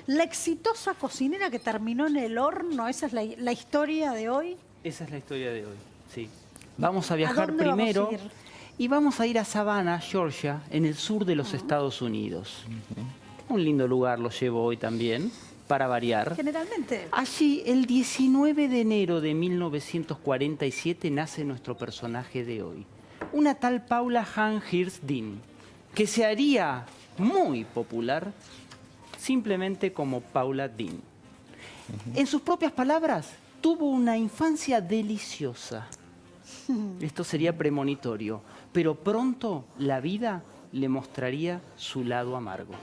La exitosa cocinera que terminó en el horno, esa es la historia de hoy. Esa es la historia de hoy, sí. Vamos a ¿A viajar dónde primero vamos a ir? y vamos a ir a Savannah, Georgia, en el sur de los Estados Unidos. Un lindo lugar lo llevo hoy también, para variar. Generalmente. Allí, el 19 de enero de 1947, nace nuestro personaje de hoy. Una tal Paula Ann Hirst Dean, que se haría muy popular simplemente como Paula Dean. En sus propias palabras, tuvo una infancia deliciosa. Esto sería premonitorio, pero pronto la vida le mostraría su lado amargo.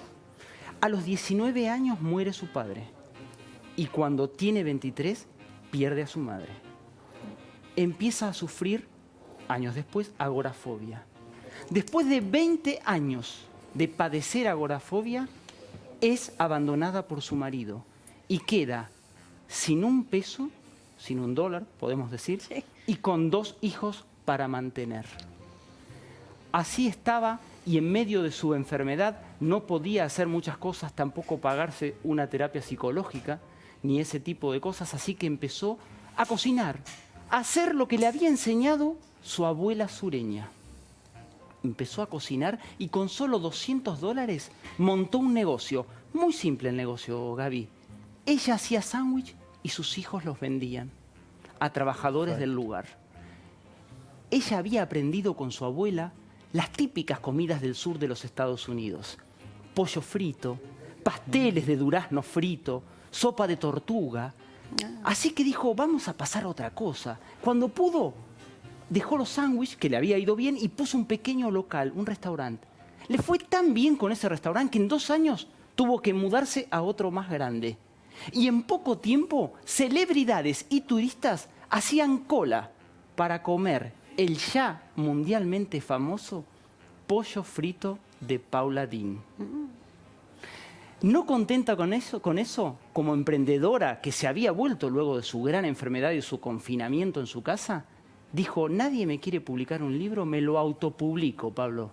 A los 19 años muere su padre y cuando tiene 23 pierde a su madre. Empieza a sufrir, años después, agorafobia. Después de 20 años de padecer agorafobia, es abandonada por su marido y queda sin un peso, sin un dólar, podemos decir, Sí. y con 2 hijos para mantener. Así estaba y en medio de su enfermedad no podía hacer muchas cosas, tampoco pagarse una terapia psicológica, ni ese tipo de cosas, así que empezó a cocinar, a hacer lo que le había enseñado su abuela sureña. Empezó a cocinar y con solo $200 montó un negocio. Muy simple el negocio, Gaby. Ella hacía sándwich y sus hijos los vendían a trabajadores del lugar. Ella había aprendido con su abuela las típicas comidas del sur de los Estados Unidos. Pollo frito, pasteles de durazno frito, sopa de tortuga. Así que dijo, vamos a pasar a otra cosa. Cuando pudo, dejó los sándwiches, que le había ido bien, y puso un pequeño local, un restaurante. Le fue tan bien con ese restaurante que en 2 años tuvo que mudarse a otro más grande. Y en poco tiempo, celebridades y turistas hacían cola para comer el ya mundialmente famoso pollo frito de Paula Deen. No contenta con eso, como emprendedora que se había vuelto luego de su gran enfermedad y su confinamiento en su casa, dijo, nadie me quiere publicar un libro, me lo autopublico, Pablo.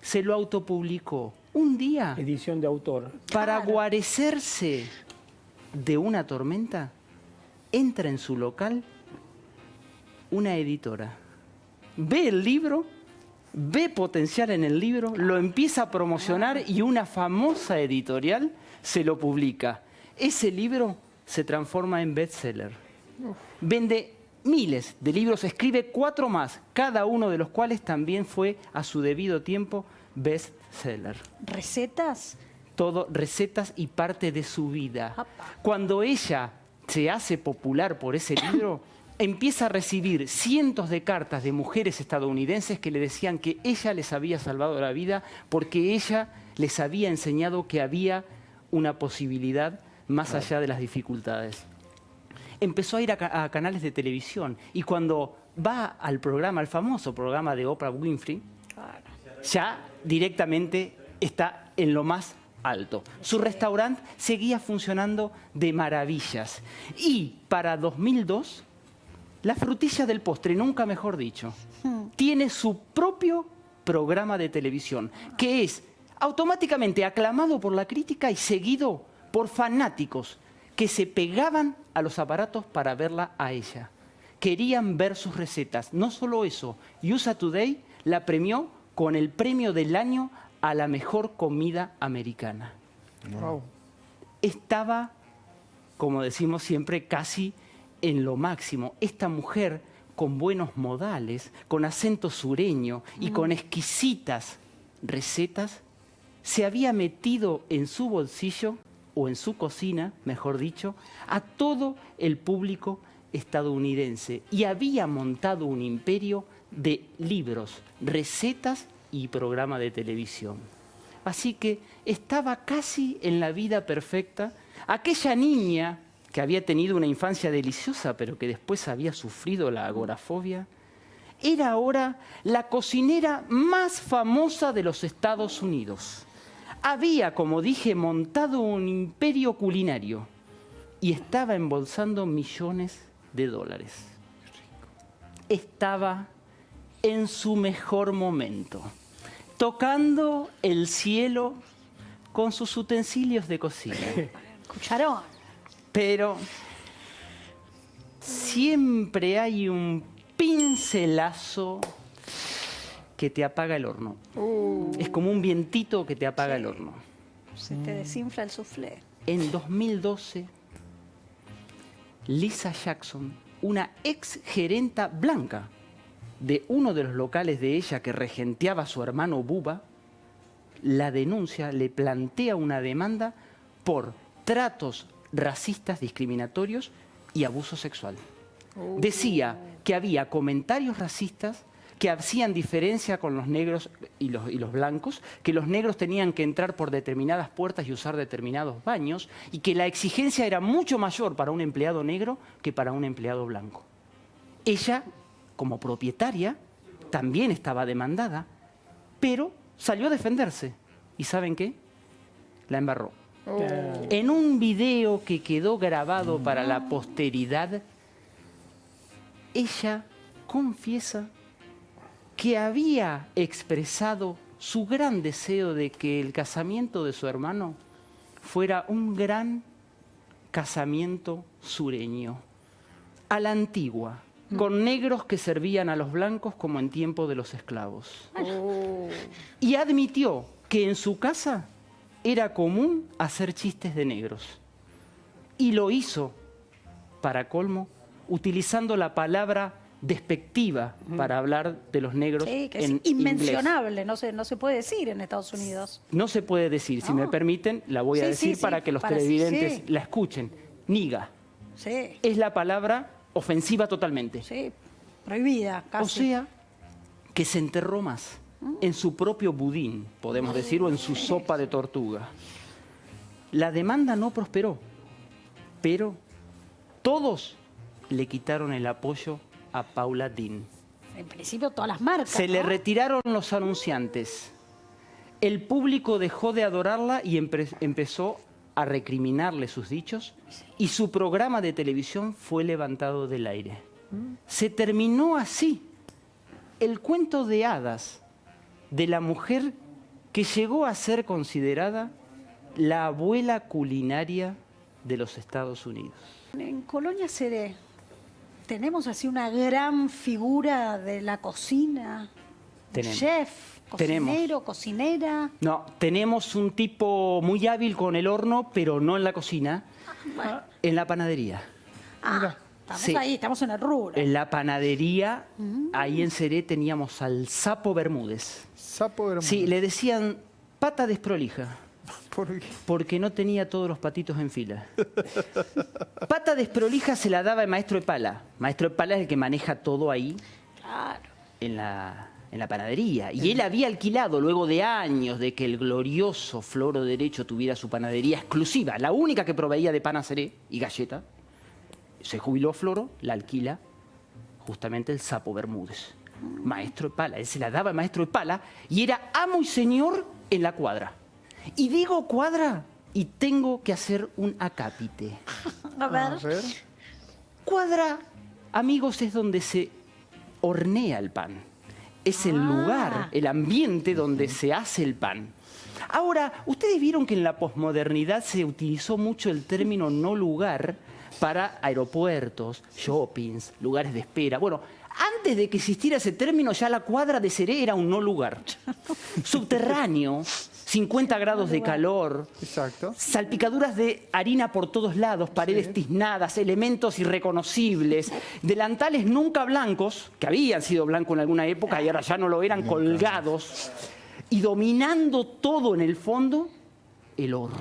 Se lo autopublicó un día. Edición de autor. Para Claro. guarecerse de una tormenta, entra en su local una editora. Ve el libro, ve potencial en el libro, lo empieza a promocionar y una famosa editorial se lo publica. Ese libro se transforma en bestseller. Vende miles de libros, escribe 4 más, cada uno de los cuales también fue a su debido tiempo bestseller. ¿Recetas? Todo recetas y parte de su vida. Apa. Cuando ella se hace popular por ese libro, empieza a recibir cientos de cartas de mujeres estadounidenses que le decían que ella les había salvado la vida porque ella les había enseñado que había una posibilidad más allá de las dificultades. Empezó a ir a canales de televisión y cuando va al programa, al famoso programa de Oprah Winfrey, Claro. ya directamente está en lo más alto. Su restaurante seguía funcionando de maravillas. Y para 2002, la frutilla del postre, nunca mejor dicho, tiene su propio programa de televisión, que es automáticamente aclamado por la crítica y seguido por fanáticos que se pegaban a los aparatos para verla a ella. Querían ver sus recetas. No solo eso, USA Today la premió con el premio del año a la mejor comida americana. Wow. Estaba, como decimos siempre, casi en lo máximo. Esta mujer con buenos modales, con acento sureño y con exquisitas recetas, se había metido en su bolsillo, o en su cocina, mejor dicho, a todo el público estadounidense y había montado un imperio de libros, recetas y programa de televisión. Así que estaba casi en la vida perfecta. Aquella niña que había tenido una infancia deliciosa, pero que después había sufrido la agorafobia, era ahora la cocinera más famosa de los Estados Unidos. Había, como dije, montado un imperio culinario y estaba embolsando millones de dólares. Estaba en su mejor momento, tocando el cielo, con sus utensilios de cocina. Cucharón. Pero siempre hay un pincelazo que te apaga el horno. Es como un vientito que te apaga el horno. Se te desinfla el soufflé. En 2012, Lisa Jackson, una ex gerenta blanca de uno de los locales de ella que regenteaba a su hermano Bubba, la denuncia, le plantea una demanda por tratos racistas, discriminatorios y abuso sexual. Decía que había comentarios racistas que hacían diferencia con los negros y los blancos, que los negros tenían que entrar por determinadas puertas y usar determinados baños, y que la exigencia era mucho mayor para un empleado negro que para un empleado blanco. Ella, como propietaria, también estaba demandada, pero salió a defenderse. ¿Y saben qué? La embarró. En un video que quedó grabado para la posteridad, ella confiesa que había expresado su gran deseo de que el casamiento de su hermano fuera un gran casamiento sureño, a la antigua, con negros que servían a los blancos como en tiempo de los esclavos. Y admitió que en su casa era común hacer chistes de negros. Y lo hizo, para colmo, utilizando la palabra despectiva para hablar de los negros Sí, que es en inmencionable, inglés. no se puede decir en Estados Unidos. No se puede decir, si me permiten, la voy a Sí, decir sí, para sí, que los para- televidentes sí. la escuchen. Niga. Sí, Es la palabra ofensiva totalmente. sí, prohibida casi. O sea, que se enterró más en su propio budín, podemos decir, o en su sopa de tortuga. La demanda no prosperó, pero todos le quitaron el apoyo a Paula Deen. En principio todas las marcas, Se le ¿no? retiraron los anunciantes. El público dejó de adorarla y empezó a recriminarle sus dichos, y su programa de televisión fue levantado del aire. Se terminó así el cuento de hadas de la mujer que llegó a ser considerada la abuela culinaria de los Estados Unidos. En Colonia Seré tenemos así una gran figura de la cocina. Tenemos. Chef, Tenemos. cocinero, cocinera. No, tenemos un tipo muy hábil con el horno, pero no en la cocina, en la panadería. Estamos Sí. ahí, estamos en el rubro. En la panadería, ahí en Seré, teníamos al Sapo Bermúdez. Sapo Bermúdez. Sí, le decían pata desprolija, ¿Por qué? porque no tenía todos los patitos en fila. Pata desprolija se la daba el maestro de pala. Maestro de pala es el que maneja todo ahí Claro. en la panadería. Y él había alquilado, luego de años de que el glorioso Floro Derecho tuviera su panadería exclusiva, la única que proveía de pan a Seré y galleta. Se jubiló Floro, la alquila justamente el Sapo Bermúdez, maestro de pala. Él se la daba al maestro de pala y era amo y señor en la cuadra. Y digo cuadra y tengo que hacer un acápite. A ver. A ver. Cuadra, amigos, es donde se hornea el pan. Es el lugar, el ambiente donde se hace el pan. Ahora, ustedes vieron que en la posmodernidad se utilizó mucho el término no lugar para aeropuertos, shoppings, lugares de espera. Bueno, antes de que existiera ese término, ya la cuadra de Seré era un no lugar. Subterráneo, 50 grados de calor, Exacto. salpicaduras de harina por todos lados, paredes tiznadas, elementos irreconocibles, delantales nunca blancos, que habían sido blancos en alguna época y ahora ya no lo eran, colgados, y dominando todo en el fondo, el horno.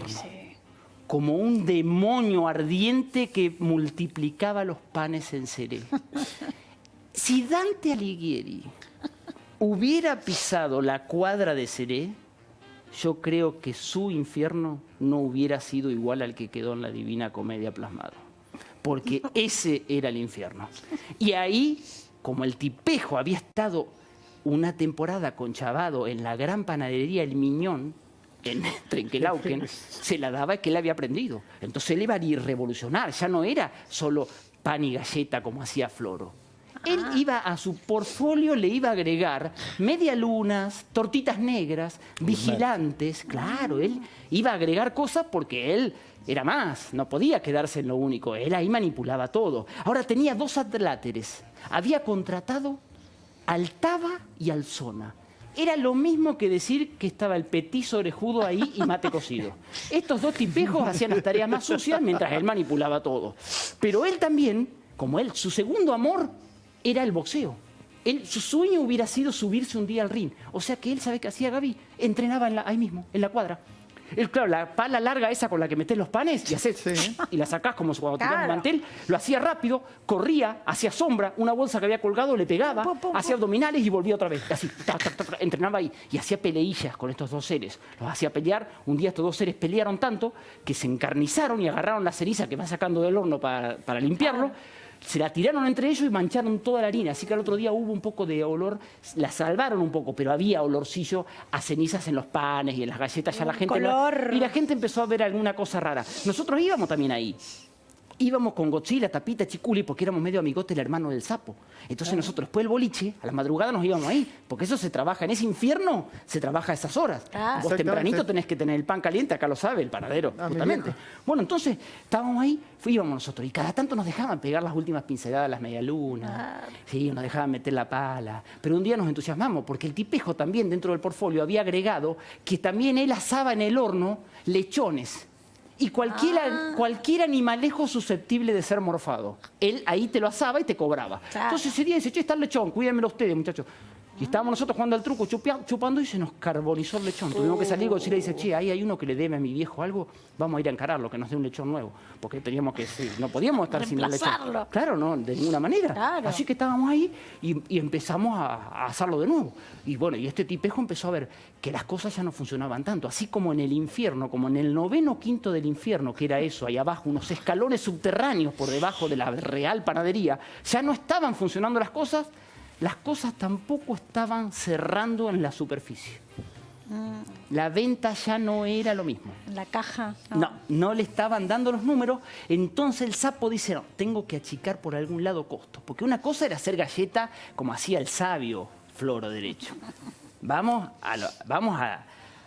Como un demonio ardiente que multiplicaba los panes en Seré. Si Dante Alighieri hubiera pisado la cuadra de Seré, yo creo que su infierno no hubiera sido igual al que quedó en la Divina Comedia plasmado. Porque ese era el infierno. Y ahí, como el tipejo había estado una temporada con Chavado en la gran panadería El Miñón, en Trenquelauquen, se la daba que él había aprendido. Entonces él iba a ir revolucionar, ya no era solo pan y galleta como hacía Floro. Él iba a su portfolio, le iba a agregar medialunas, tortitas negras, vigilantes. Claro, él iba a agregar cosas porque él era más, no podía quedarse en lo único. Él ahí manipulaba todo. Ahora tenía 2 adláteres. Había contratado al Taba y al Zona. Era lo mismo que decir que estaba el petizo orejudo ahí y mate cocido. Estos 2 tipejos hacían las tareas más sucias mientras él manipulaba todo. Pero él también, como él, su segundo amor era el boxeo. Su sueño hubiera sido subirse un día al ring. O sea que él, ¿sabe qué hacía, Gaby? Entrenaba ahí mismo, en la cuadra. Él, claro, la pala larga esa con la que metés los panes y la sacás como cuando tirás un mantel, lo hacía rápido, corría, hacía sombra, una bolsa que había colgado le pegaba, hacía abdominales y volvía otra vez, así, entrenaba ahí y hacía peleillas con estos 2 seres, los hacía pelear. Un día estos 2 seres pelearon tanto que se encarnizaron y agarraron la ceniza que va sacando del horno para limpiarlo. Se la tiraron entre ellos y mancharon toda la harina. Así que al otro día hubo un poco de olor, la salvaron un poco, pero había olorcillo a cenizas en los panes y en las galletas. Ya la gente y la gente empezó a ver alguna cosa rara. Nosotros íbamos también ahí. Íbamos con Godzilla, Tapita, Chiculi, porque éramos medio amigotes del hermano del sapo. Entonces nosotros después del boliche, a la madrugada nos íbamos ahí, porque eso se trabaja, en ese infierno se trabaja a esas horas. Vos tempranito tenés que tener el pan caliente, acá lo sabe el panadero, justamente. Bueno, entonces estábamos ahí, íbamos nosotros, y cada tanto nos dejaban pegar las últimas pinceladas, las medialunas, sí, nos dejaban meter la pala. Pero un día nos entusiasmamos, porque el tipejo también dentro del portfolio había agregado que también él asaba en el horno lechones. Y cualquier animalejo susceptible de ser morfado. Él ahí te lo asaba y te cobraba. Entonces ese día dice, che, está el lechón, cuídenmelo ustedes, muchachos. Y estábamos nosotros jugando al truco, chupando, y se nos carbonizó el lechón. Tuvimos que salir, Godzilla dice, che, ahí hay uno que le debe a mi viejo algo, vamos a ir a encararlo, que nos dé un lechón nuevo. Porque teníamos que, no podíamos estar sin el lechón. Claro, no, de ninguna manera. Claro. Así que estábamos ahí y empezamos a hacerlo de nuevo. Y bueno, y este tipejo empezó a ver que las cosas ya no funcionaban tanto. Así como en el infierno, como en el 9º quinto del infierno, que era eso, ahí abajo, unos escalones subterráneos por debajo de la real panadería, ya no estaban funcionando las cosas tampoco estaban cerrando en la superficie. La venta ya no era lo mismo. La caja. No le estaban dando los números. Entonces el sapo dice, no, tengo que achicar por algún lado costos. Porque una cosa era hacer galleta como hacía el sabio Floro Derecho. Vamos a,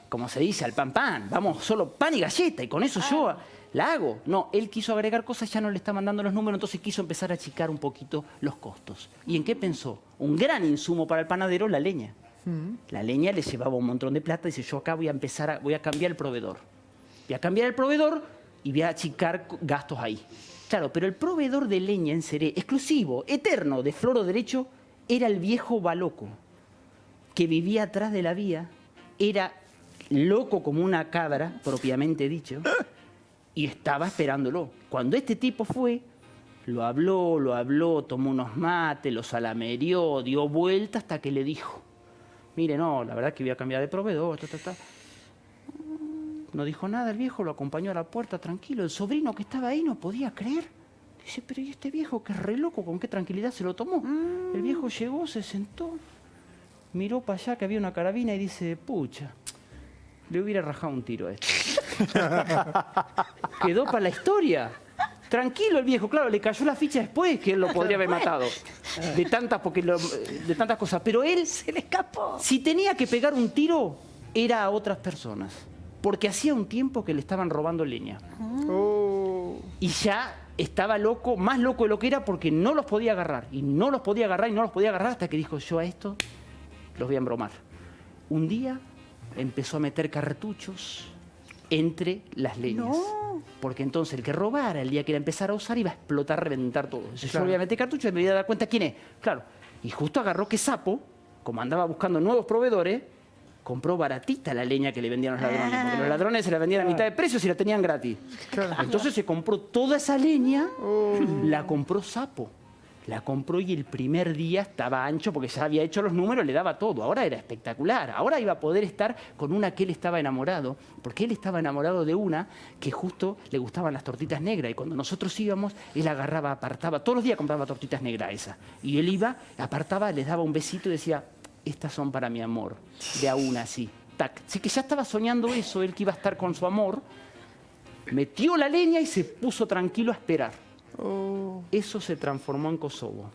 como se dice, al pan. Vamos solo pan y galleta y con eso yo la hago. No, él quiso agregar cosas, ya no le estaban dando los números, entonces quiso empezar a achicar un poquito los costos. ¿Y en qué pensó? Un gran insumo para el panadero, la leña. La leña le llevaba un montón de plata. Dice, yo acá voy a cambiar el proveedor. Voy a cambiar el proveedor y voy a achicar gastos ahí. Claro, pero el proveedor de leña en Seré, exclusivo, eterno, de Floro Derecho, era el viejo Baloco, que vivía atrás de la vía, era loco como una cabra, propiamente dicho, y estaba esperándolo. Cuando este tipo fue, lo habló, tomó unos mates, lo salamerió, dio vuelta hasta que le dijo, mire, no, la verdad es que voy a cambiar de proveedor, No dijo nada el viejo, lo acompañó a la puerta tranquilo. El sobrino que estaba ahí no podía creer. Dice, pero ¿y este viejo que es re loco? ¿Con qué tranquilidad se lo tomó? El viejo llegó, se sentó, miró para allá que había una carabina y dice, pucha, le hubiera rajado un tiro a este. Quedó para la historia. Tranquilo el viejo, claro, le cayó la ficha después que él lo podría haber matado. De tantas cosas. Pero él se le escapó. Si tenía que pegar un tiro, era a otras personas. Porque hacía un tiempo que le estaban robando leña. Y ya estaba loco, más loco de lo que era, porque no los podía agarrar. Y no los podía agarrar hasta que dijo, yo a esto los voy a embromar. Un día empezó a meter cartuchos entre las leñas. No. Porque entonces el que robara, el día que la empezara a usar, iba a explotar, reventar todo. Entonces yo voy a meter cartuchos y me voy a dar cuenta quién es. Claro. Y justo agarró que Sapo, como andaba buscando nuevos proveedores, compró baratita la leña que le vendían los ladrones. Porque los ladrones se la vendían a mitad de precio si la tenían gratis. Entonces se compró toda esa leña, la compró Sapo. La compró y el primer día estaba ancho porque ya había hecho los números, le daba todo. Ahora era espectacular. Ahora iba a poder estar con una que él estaba enamorado, porque él estaba enamorado de una que justo le gustaban las tortitas negras. Y cuando nosotros íbamos, él agarraba, apartaba, todos los días compraba tortitas negras esas. Y él iba, apartaba, les daba un besito y decía, estas son para mi amor, de a una así. Tac. Así que ya estaba soñando eso, él que iba a estar con su amor, metió la leña y se puso tranquilo a esperar. Eso se transformó en Kosovo.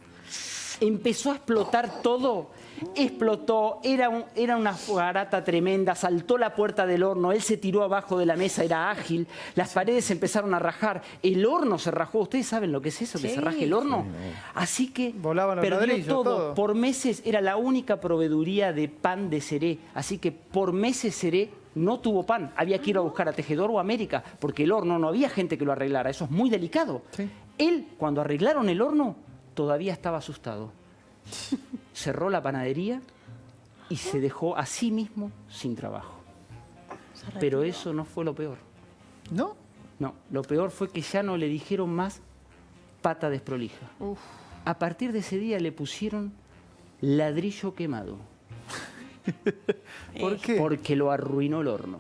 empezó a explotar todo. Explotó, era una fogarata tremenda, saltó la puerta del horno, él se tiró abajo de la mesa, era ágil, las paredes empezaron a rajar, el horno se rajó. ¿Ustedes saben lo que es eso, que se raje el horno? Así que Volaban los perdió ladrillos, todo. Por meses era la única proveeduría de pan de Seré, así que por meses Seré no tuvo pan. Había que ir a buscar a Tejedor o a América, porque el horno no había gente que lo arreglara, eso es muy delicado. Sí. Él, cuando arreglaron el horno, todavía estaba asustado. Cerró la panadería y se dejó a sí mismo sin trabajo. Pero eso no fue lo peor. ¿No? No, lo peor fue que ya no le dijeron más pata desprolija. A partir de ese día le pusieron ladrillo quemado. ¿Por qué? Porque lo arruinó el horno.